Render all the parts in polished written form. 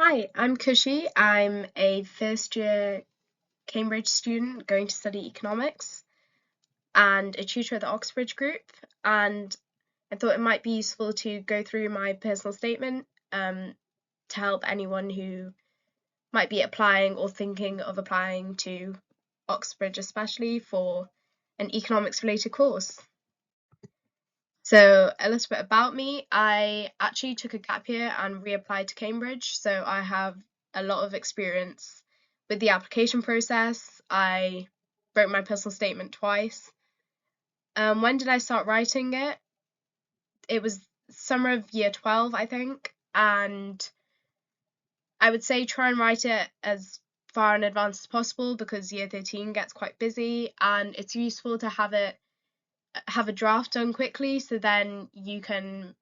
Hi, I'm Kushi. I'm a first year Cambridge student going to study economics and a tutor at the Oxbridge group. And I thought it might be useful to go through my personal statement to help anyone who might be applying or thinking of applying to Oxbridge, especially for an economics related course. So, a little bit about me. I actually took a gap year and reapplied to Cambridge, so I have a lot of experience with the application process. I wrote my personal statement twice. When did I start writing it? It was summer of year 12, I think, and I would say try and write it as far in advance as possible because year 13 gets quite busy, and it's useful to have a draft done quickly so then you can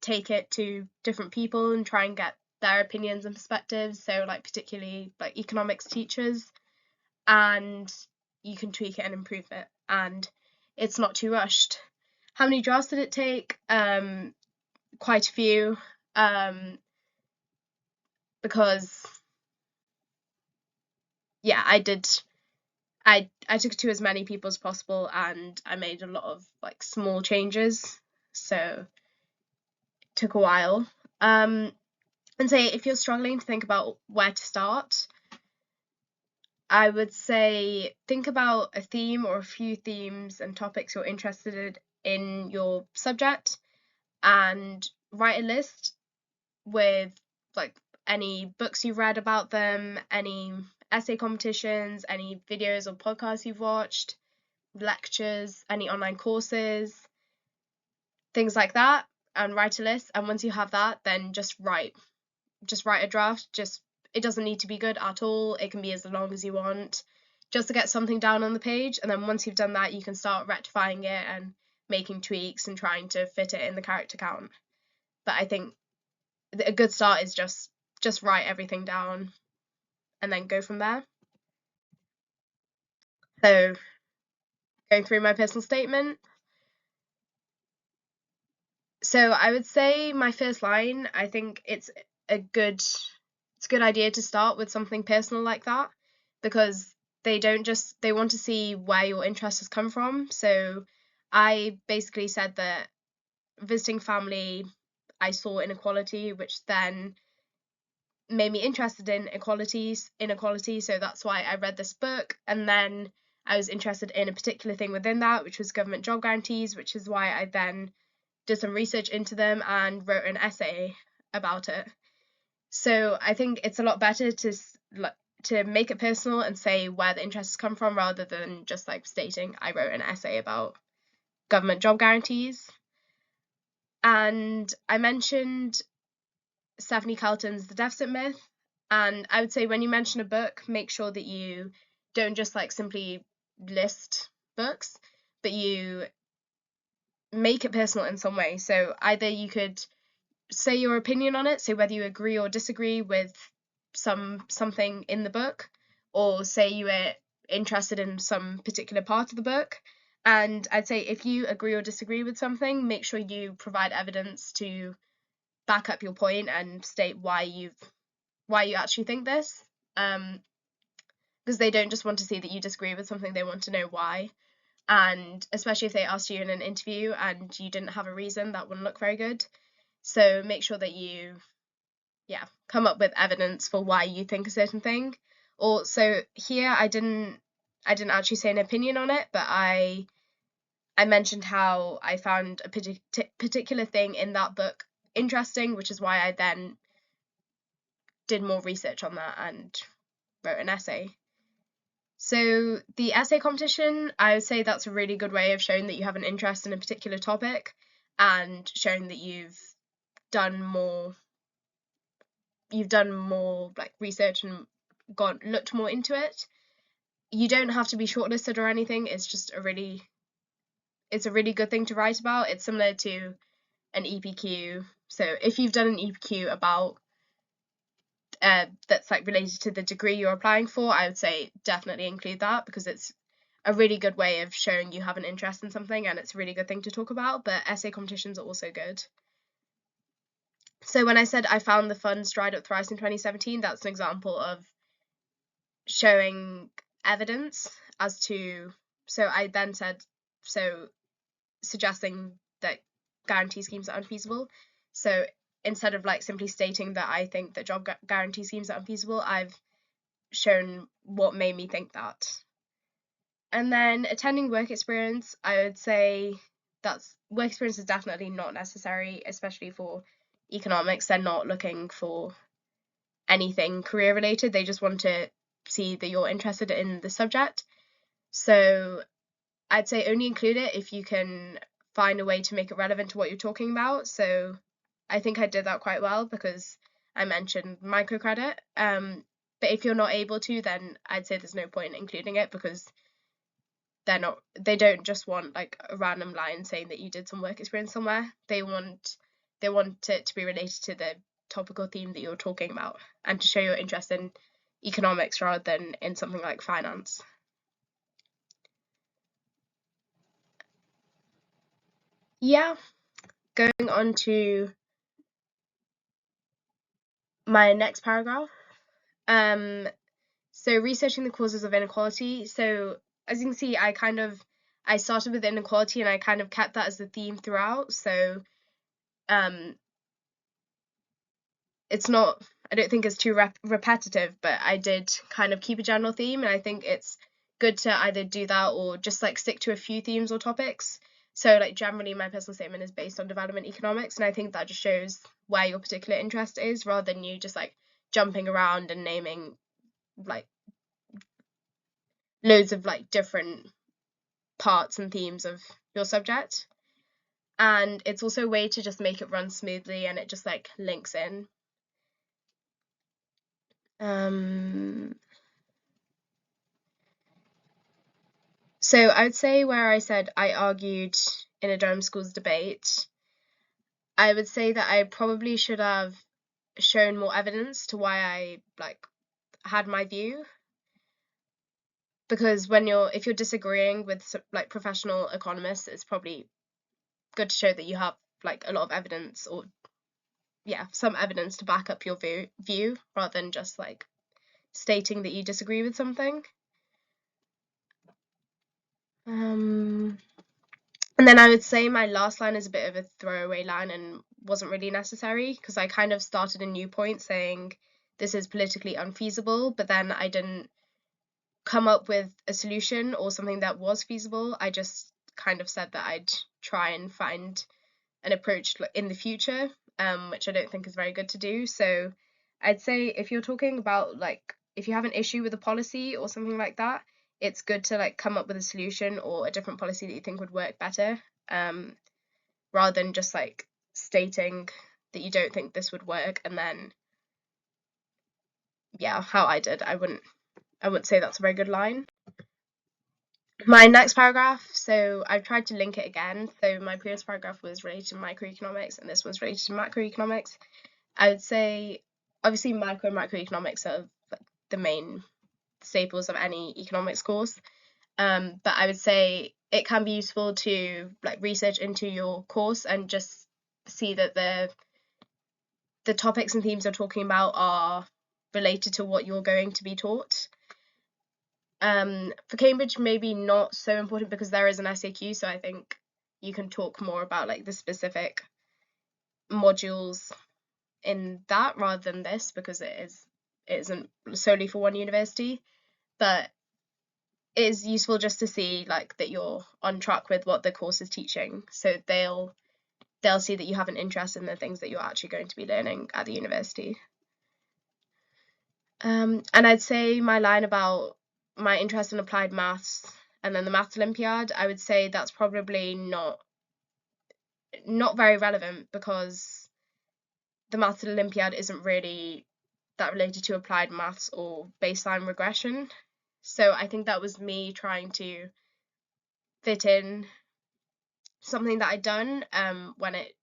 take it to different people and try and get their opinions and perspectives, so like particularly like economics teachers, and you can tweak it and improve it, and it's not too rushed. How many drafts did it take? Quite a few, because yeah, I took it to as many people as possible, and I made a lot of like small changes, so it took a while. And say if you're struggling to think about where to start, I would say think about a theme or a few themes and topics you're interested in your subject and write a list with like any books you've read about them, any essay competitions, any videos or podcasts you've watched, lectures, any online courses, things like that, and write a list. And once you have that, then just write a draft. Just it doesn't need to be good at all. It can be as long as you want, just to get something down on the page. And then once you've done that, you can start rectifying it and making tweaks and trying to fit it in the character count. But I think a good start is just write everything down and then go from there. So going through my personal statement. So I would say my first line, I think it's a good idea to start with something personal like that, because they want to see where your interest has come from. So I basically said that visiting family, I saw inequality, which then made me interested in inequality. So that's why I read this book, and then I was interested in a particular thing within that, which was government job guarantees, which is why I then did some research into them and wrote an essay about it. So I think it's a lot better to make it personal and say where the interests come from, rather than just like stating I wrote an essay about government job guarantees. And I mentioned Stephanie Kelton's The Deficit Myth. And I would say when you mention a book, make sure that you don't just like simply list books, but you make it personal in some way. So either you could say your opinion on it, say whether you agree or disagree with something in the book, or say you were interested in some particular part of the book. And I'd say if you agree or disagree with something, make sure you provide evidence to back up your point and state why you actually think this. Because they don't just want to see that you disagree with something, they want to know why. And especially if they asked you in an interview and you didn't have a reason, that wouldn't look very good. So make sure that you come up with evidence for why you think a certain thing. Or so here I didn't actually say an opinion on it, but I mentioned how I found a particular thing in that book interesting, which is why I then did more research on that and wrote an essay. So the essay competition, I would say that's a really good way of showing that you have an interest in a particular topic and showing that you've done more like research and looked more into it. You don't have to be shortlisted or anything. It's a really good thing to write about. It's similar to an EPQ. So if you've done an EPQ about that's like related to the degree you're applying for, I would say definitely include that, because it's a really good way of showing you have an interest in something, and it's a really good thing to talk about. But essay competitions are also good. So when I said I found the funds dried up thrice in 2017, that's an example of showing evidence as to, so I then said, so suggesting that guarantee schemes are unfeasible. So instead of like simply stating that I think that job guarantee schemes are unfeasible, I've shown what made me think that. And then attending work experience, I would say that's work experience is definitely not necessary, especially for economics. They're not looking for anything career related. They just want to see that you're interested in the subject. So I'd say only include it if you can find a way to make it relevant to what you're talking about. So I think I did that quite well because I mentioned microcredit. But if you're not able to, then I'd say there's no point in including it because they don't just want like a random line saying that you did some work experience somewhere. They want it to be related to the topical theme that you're talking about and to show your interest in economics rather than in something like finance. Yeah, going on to my next paragraph. So researching the causes of inequality. So as you can see, I started with inequality and I kind of kept that as the theme throughout. So um, it's not, I don't think it's too repetitive, but I did kind of keep a general theme, and I think it's good to either do that or just like stick to a few themes or topics. So like generally my personal statement is based on development economics, and I think that just shows where your particular interest is rather than you just like jumping around and naming like loads of like different parts and themes of your subject. And it's also a way to just make it run smoothly and it just like links in. So I would say where I said I argued in a Durham schools debate, I would say that I probably should have shown more evidence to why I like had my view. Because if you're disagreeing with like professional economists, it's probably good to show that you have like a lot of evidence or some evidence to back up your view rather than just like stating that you disagree with something. And then I would say my last line is a bit of a throwaway line and wasn't really necessary because I kind of started a new point saying this is politically unfeasible, but then I didn't come up with a solution or something that was feasible. I just kind of said that I'd try and find an approach in the future, which I don't think is very good to do. So I'd say if you're talking about like if you have an issue with a policy or something like that, it's good to like come up with a solution or a different policy that you think would work better, rather than just like stating that you don't think this would work and then how I did. I wouldn't say that's a very good line. My next paragraph, so I've tried to link it again. So my previous paragraph was related to microeconomics and this one's related to macroeconomics. I would say obviously micro and macroeconomics are the main staples of any economics course. But I would say it can be useful to like research into your course and just see that the topics and themes you're talking about are related to what you're going to be taught. For Cambridge, maybe not so important because there is an SAQ, so I think you can talk more about like the specific modules in that rather than this because it isn't solely for one university. But it is useful just to see like that you're on track with what the course is teaching, so they'll see that you have an interest in the things that you're actually going to be learning at the university. And I'd say my line about my interest in applied maths and then the maths Olympiad, I would say that's probably not very relevant because the maths Olympiad isn't really that related to applied maths or baseline regression. So I think that was me trying to fit in something that I'd done when it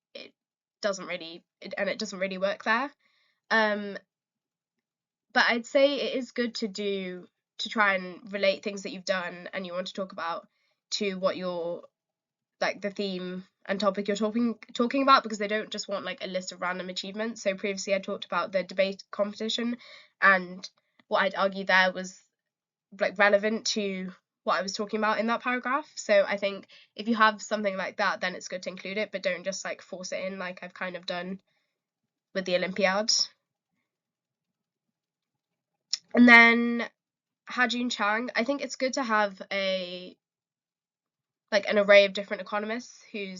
doesn't really work there. But I'd say it is good to try and relate things that you've done and you want to talk about to what your like the theme and topic you're talking about, because they don't just want like a list of random achievements. So previously I talked about the debate competition, and what I'd argue there was like relevant to what I was talking about in that paragraph. So I think if you have something like that, then it's good to include it, but don't just like force it in like I've kind of done with the Olympiad. And then Ha-Joon Chang, I think it's good to have an array of different economists who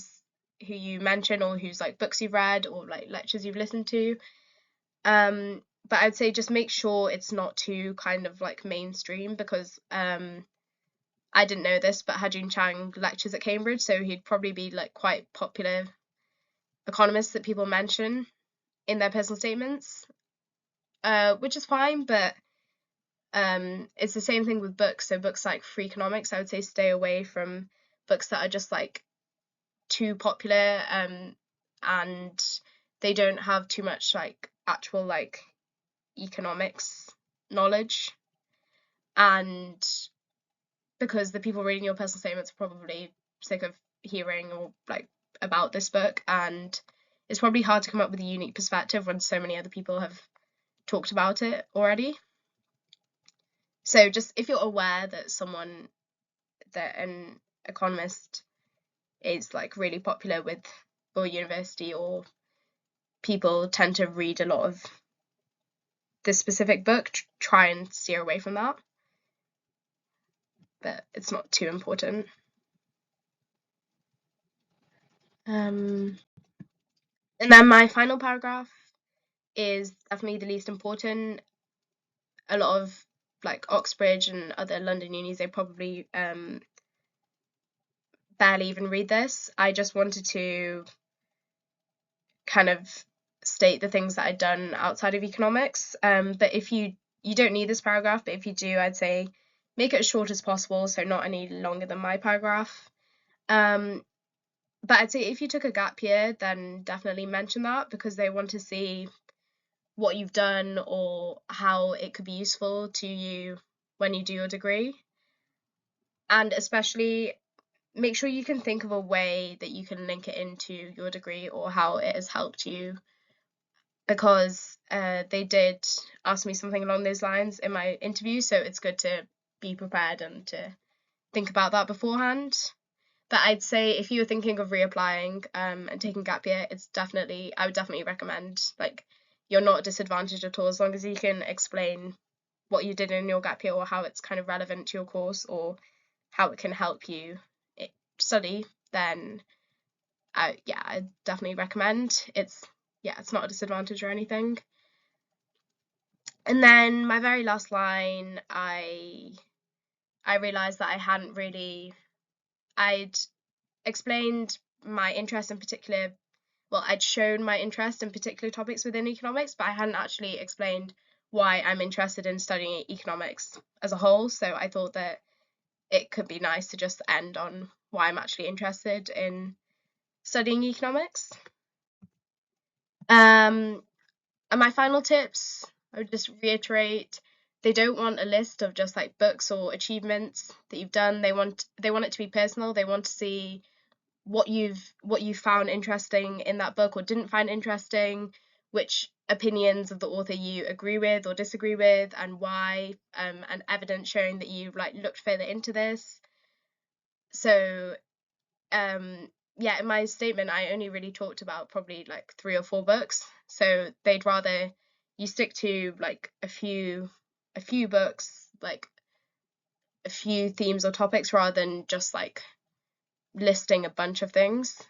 you mention, or whose like books you've read, or like lectures you've listened to. But I'd say just make sure it's not too kind of like mainstream, because I didn't know this, but Ha-Joon Chang lectures at Cambridge, so he'd probably be like quite popular economist that people mention in their personal statements, which is fine, but it's the same thing with books. So books like Free Economics, I would say stay away from books that are just like too popular, and they don't have too much like actual like economics knowledge, and because the people reading your personal statements are probably sick of hearing or like about this book, and it's probably hard to come up with a unique perspective when so many other people have talked about it already. So just if you're aware that an economist is like really popular with your university, or people tend to read a lot of this specific book, try and steer away from that. But it's not too important. And then my final paragraph is definitely the least important. A lot of like Oxbridge and other London unis, they probably barely even read this. I just wanted to kind of state the things that I'd done outside of economics. But if you don't need this paragraph, but if you do, I'd say make it as short as possible, so not any longer than my paragraph. But I'd say if you took a gap year, then definitely mention that, because they want to see what you've done or how it could be useful to you when you do your degree. And especially make sure you can think of a way that you can link it into your degree, or how it has helped you, because they did ask me something along those lines in my interview, so it's good to be prepared and to think about that beforehand. But I'd say if you were thinking of reapplying and taking gap year, I would definitely recommend, like, you're not disadvantaged at all, as long as you can explain what you did in your gap year, or how it's kind of relevant to your course, or how it can help you study, then I definitely recommend. It's not a disadvantage or anything. And then my very last line, I realised that I'd explained my interest in particular, I'd shown my interest in particular topics within economics, but I hadn't actually explained why I'm interested in studying economics as a whole. So I thought that it could be nice to just end on why I'm actually interested in studying economics. And my final tips, I would just reiterate, they don't want a list of just like books or achievements that you've done. They want it to be personal. They want to see what you found interesting in that book or didn't find interesting, which opinions of the author you agree with or disagree with, and why, and evidence showing that you like looked further into this. So in my statement, I only really talked about probably like 3 or 4 books. So they'd rather you stick to like a few books, like a few themes or topics, rather than just like listing a bunch of things.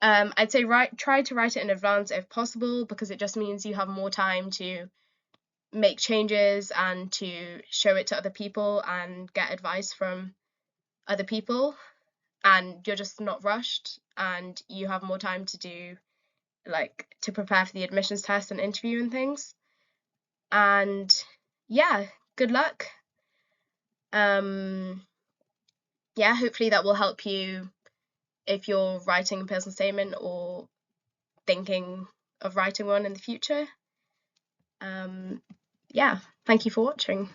I'd say try to write it in advance if possible, because it just means you have more time to make changes and to show it to other people and get advice from other people, and you're just not rushed, and you have more time to do to prepare for the admissions test and interview and things. And good luck. Hopefully that will help you if you're writing a personal statement or thinking of writing one in the future. Thank you for watching.